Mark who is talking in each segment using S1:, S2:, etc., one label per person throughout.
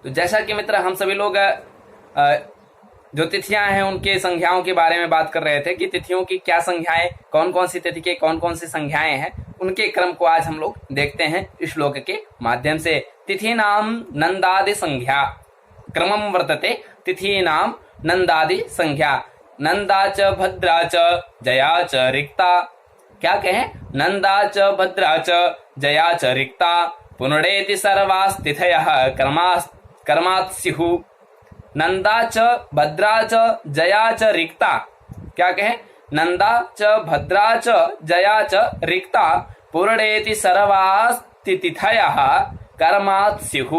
S1: तो जैसा कि मित्र हम सभी लोग जो तिथियां हैं उनके संख्याओं के बारे में बात कर रहे थे कि तिथियों की क्या संख्याएं, कौन कौन सी तिथि के कौन कौन सी संख्याएं हैं, उनके क्रम को आज हम लोग देखते हैं इस श्लोक के माध्यम से। तिथि नाम नंदादि संख्या क्रमम वर्तते, तिथि नाम नंदादि संख्या, नंदा च भद्रा च जया च रिक्ता। क्या कहें? नंदा च भद्रा च जया च रिक्ता, पुनरेति सर्वास्तिथयः कर्मात् स्युः। नंदा च भद्रा च जया च रिक्ता। क्या कहें? नंदा च भद्रा च जया च रिक्ता, पूर्णेति सर्वास्तिथयः कर्मात् स्युः।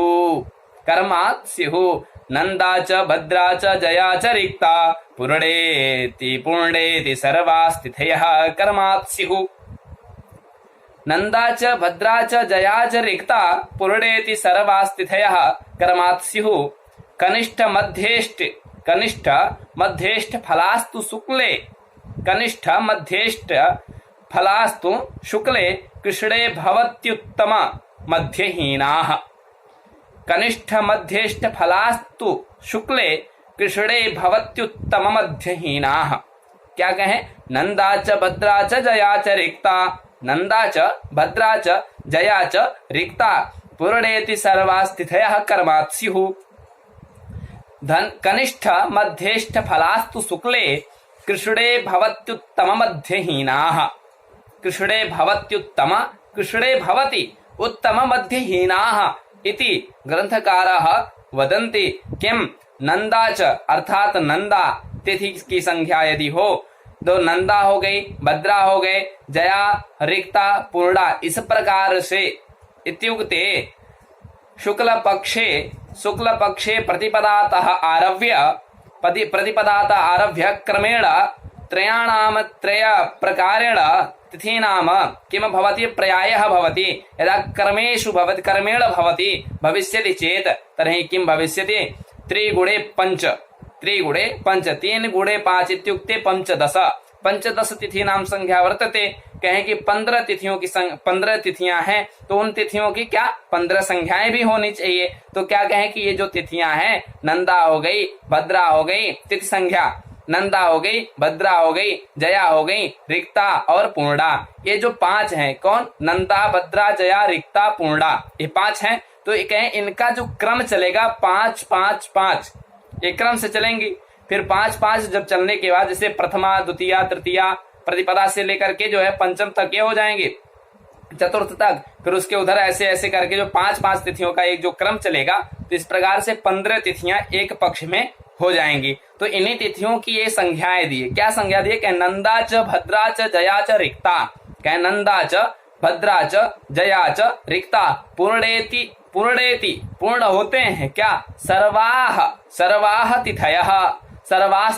S1: नंदा च भद्रा च जया च रिक्ता, पूर्णेति सर्वास्तिथयः कर्मात् स्युः। नंदा च भद्रा च जया च रिक्ता, पूर्णेति सर्वास्तिथयः कर्मात् स्युः। कनिष्ठ मध्येष्ठ फलास्तु शुक्ले, कनिष्ठ मध्येष्ठ फलास्तु शुक्ले कृष्णे भवत्युत्तम मध्यहीनाः। कनिष्ठ मध्येष्ठ फलास्तु शुक्ले कृष्णे भवत्युत्तम मध्यहीनाः। क्या कहें? नंदा च भद्रा च जया च रिक्ता, नंदा च भद्रा च जया च रिक्ता, पूर्णेति सर्वास्तिथयः कर्मात् स्युः। कनिष्ठ मध्येष्ठ फलास्तु शुक्ले कृष्णे भवत्युत्तम मध्यहीनाः। कृष्णे भवति उत्तम मध्यहीनाः इति ग्रंथकारः वदन्ति। किम? नंदा च अर्थात नंदा तिथि की संख्या यदि हो तो नंदा हो गई, भद्रा हो गए, जया रिक्ता पूर्णा, इस प्रकार से इत्युक्ते शुक्ल पक्षे प्रतिपदातः आरभ्य क्रमेण त्रय प्रकारेण तिथीनाम किम भवति? प्रयायः भवति। यदा क्रमेण भविष्यति चेत तर्हि किम भविष्यति? 3 गुणे 5 3 गुणे 5 इत्युक्ते 15 तिथीनाम संख्या वर्तते। कहें कि 15 तिथियां हैं तो उन तिथियों की क्या 15 संख्याएं भी होनी चाहिए। तो क्या कहें कि ये जो तिथियां हैं, नंदा हो गई, भद्रा हो गई, तिथि संख्या नंदा हो गई, भद्रा हो गई, जया हो गई, रिक्ता और पूर्णा, ये जो 5 हैं, कौन? नंदा भद्रा जया रिक्ता पूर्णा, ये 5 हैं। तो कहें इनका जो क्रम चलेगा 5 5 5, ये क्रम से चलेंगी। फिर 5 5 जब चलने के बाद जैसे प्रथमा द्वितीया तृतीया प्रतिपदा से लेकर के जो है पंचम तक ये हो जाएंगे, चतुर्थ तक, फिर उसके उधर ऐसे ऐसे करके जो 5 5 तिथियों का एक जो क्रम चलेगा, तो इस प्रकार से 15 तिथियां एक पक्ष में हो जाएंगी। तो इन्हीं तिथियों की ये संख्याएं दी है। क्या संख्या दी है? कह नंदा च भद्रा च जया च रिक्ता, कह नंदा च भद्रा च जया च रिक्ता, पूर्णेति पूर्ण होते हैं क्या? सर्वाः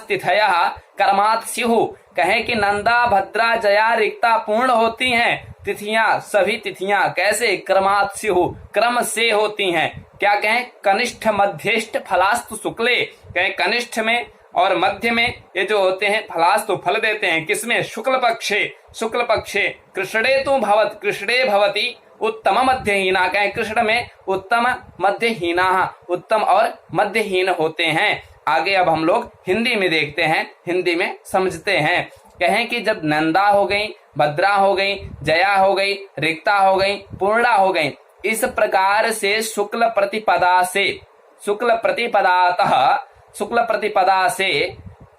S1: तिथयः कर्मात् स्युः। कहें कि नंदा भद्रा जया रिक्ता पूर्ण होती हैं तिथियां, सभी तिथियां कैसे? कर्मात् स्युः, क्रम से होती हैं। क्या कहें? कनिष्ठ मध्येष्ठ फलास्तु शुक्ले, कहें कनिष्ठ में और मध्य में ये जो होते हैं फलास्तु फल देते हैं, किसमें? शुक्ल पक्षे कृष्णे भवति उत्तम मध्यहीना, कहें कृष्ण में उत्तम मध्यहीना, उत्तम और मध्यहीन होते हैं। आगे अब हम लोग हिंदी में देखते हैं, हिंदी में समझते हैं। कहें कि जब नंदा हो गई, भद्रा हो गई, जया हो गई, रिक्ता हो गई, पूर्णा हो गई, इस प्रकार से शुक्ल प्रतिपदा से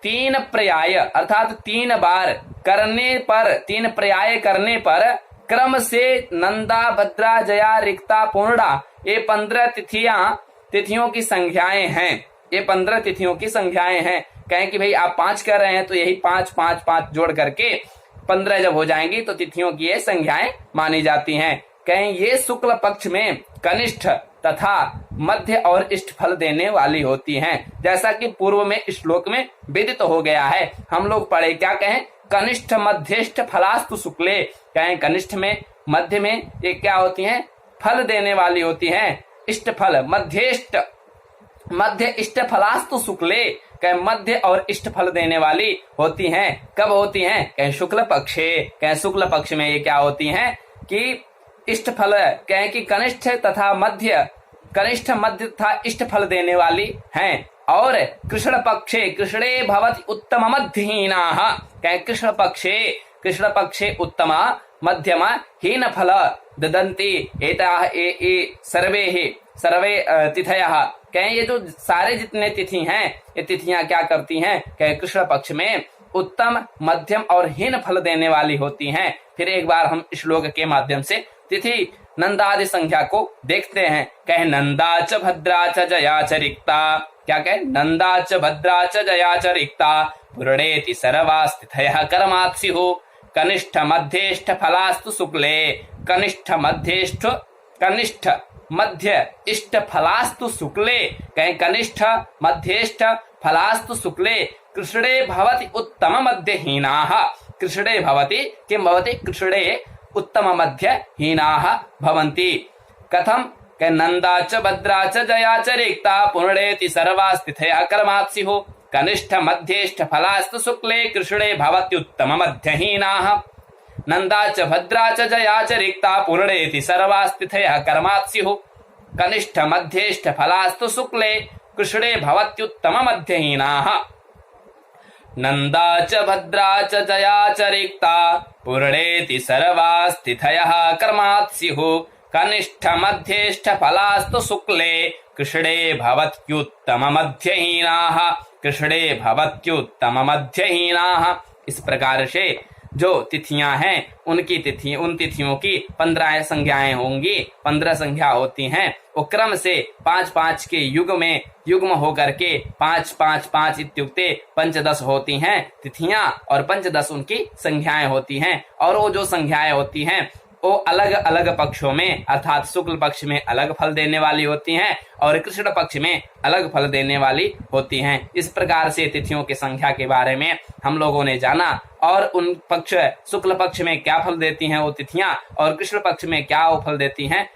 S1: 3 पर्याय अर्थात 3 बार करने पर, 3 पर्याय करने पर क्रम से नंदा भद्रा जया रिक्ता पूर्णा, ये 15 तिथियों की संख्याएं हैं। ये 15 तिथियों की संख्याएं हैं। कहें कि भाई आप 5 कर रहे हैं तो यही 5 5 5 जोड़ करके 15 जब हो जाएंगी तो तिथियों की ये संख्याएं मानी जाती हैं। कहें ये शुक्ल पक्ष में कनिष्ठ तथा मध्य और इष्ट फल देने वाली होती हैं, जैसा कि पूर्व में श्लोक में विदित हो गया है। हम लोग पढ़े क्या? कहें कनिष्ठ मध्येष्ठ फलास्तु शुक्ले, कहें कनिष्ठ में मध्य में ये क्या होती हैं? फल देने वाली होती हैं, इष्ट फल। मध्य इष्ट फलास्तु शुक्ले, कहें मध्य और इष्ट फल देने वाली होती हैं। कब होती हैं? कहें शुक्ल पक्षे, कहें शुक्ल पक्ष में ये क्या होती हैं कि इष्ट फल, कहें कि कनिष्ठ तथा मध्य कनिष्ठ, मध्य तथा इष्ट फल देने वाली हैं। और कृष्ण पक्षे कृष्णे भवति उत्तम मध्यहीनाः, कृष्ण पक्षे उत्तम मध्यम हीन फल ददन्ति एताः सर्वे तिथयः। कहें ये जो सारे जितने तिथि हैं, ये तिथियां क्या करती हैं? कहें कृष्ण पक्ष में उत्तम, मध्यम और हीन फल देने वाली होती हैं। फिर एक बार हम श्लोक के माध्यम से तिथि नंदादि संख्या को देखते हैं। कहे नंदा च भद्रा च जया च रिक्ता, क्या कहे? नंदा च भद्रा च जया च रिक्ता पुरणेति सर्वास्तिथयः कर्मात् स्युः। कनिष्ठ मध्येष्ठ फलास्तु शुक्ले, कनिष्ठ मध्य इष्ट फलास्तु शुक्ले, कहे कनिष्ठ मध्येष्ठ फलास्तु शुक्ले कृष्णे भवति उत्तम मध्यहीनाः। कृष्णे भवति किं भवति? कृष्णे उत्तम मध्यहीनाः भवन्ति। कथं? कहे नंदा च भद्रा च जया च रिक्ता पुरणेति सर्वास्तिथयः कर्मात् स्युः। कनिष्ठ मध्येष्ठ फलास्तु शुक्ले कृष्णे भवत्युत्तम मध्यहीनाः। नंदा च भद्रा च जया च रिक्ता पूर्णेति सर्वास्तिथयः कर्मात् स्युः। कनिष्ठ मध्येष्ठ फलास्तु शुक्ले कृष्णे भवत्युत्तम मध्यहीनाः। नंदा च भद्रा च जया च रिक्ता पूर्णेति सर्वास्तिथयः कर्मात् स्युः। कनिष्ठ मध्येष्ठ फलास्तु शुक्ले कृष्णे भवत्युत्तम मध्यहीनाः। कृष्णे भवत्युत्तम मध्यहीनाः। इस प्रकार से जो तिथियां हैं उन तिथियों की 15 संज्ञाएं होंगी, 15 संख्या होती हैं। वो क्रम से 5-5 के युग्म होकर के 5-5-5 इत्युक्ते पंचदश होती हैं तिथियां, और पंचदश उनकी संख्याएं होती हैं। और वो जो संख्याएं होती हैं वो अलग अलग पक्षों में, अर्थात शुक्ल पक्ष में अलग फल देने वाली होती हैं और कृष्ण पक्ष में अलग फल देने वाली होती हैं। इस प्रकार से तिथियों की संख्या के बारे में हम लोगों ने जाना, और उन पक्ष शुक्ल पक्ष में क्या फल देती हैं वो तिथियां, और कृष्ण पक्ष में क्या वो फल देती हैं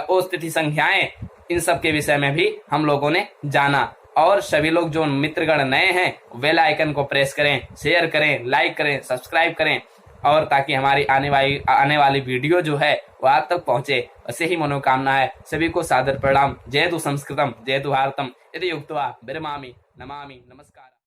S1: वो तिथि संख्याएं, इन सब के विषय में भी हम लोगों ने जाना। और सभी लोग जो मित्रगण नए हैं बेल आइकन को प्रेस करें, शेयर करें, लाइक करें, सब्सक्राइब करें, और ताकि हमारी आने वाली वीडियो जो है वो आप तक पहुंचे। ऐसे ही मनोकामना है। सभी को सादर प्रणाम। जय तु संस्कृतम, जय तु भारतम। यदि युक्त्वा विरमामि। नमामि। नमस्कार।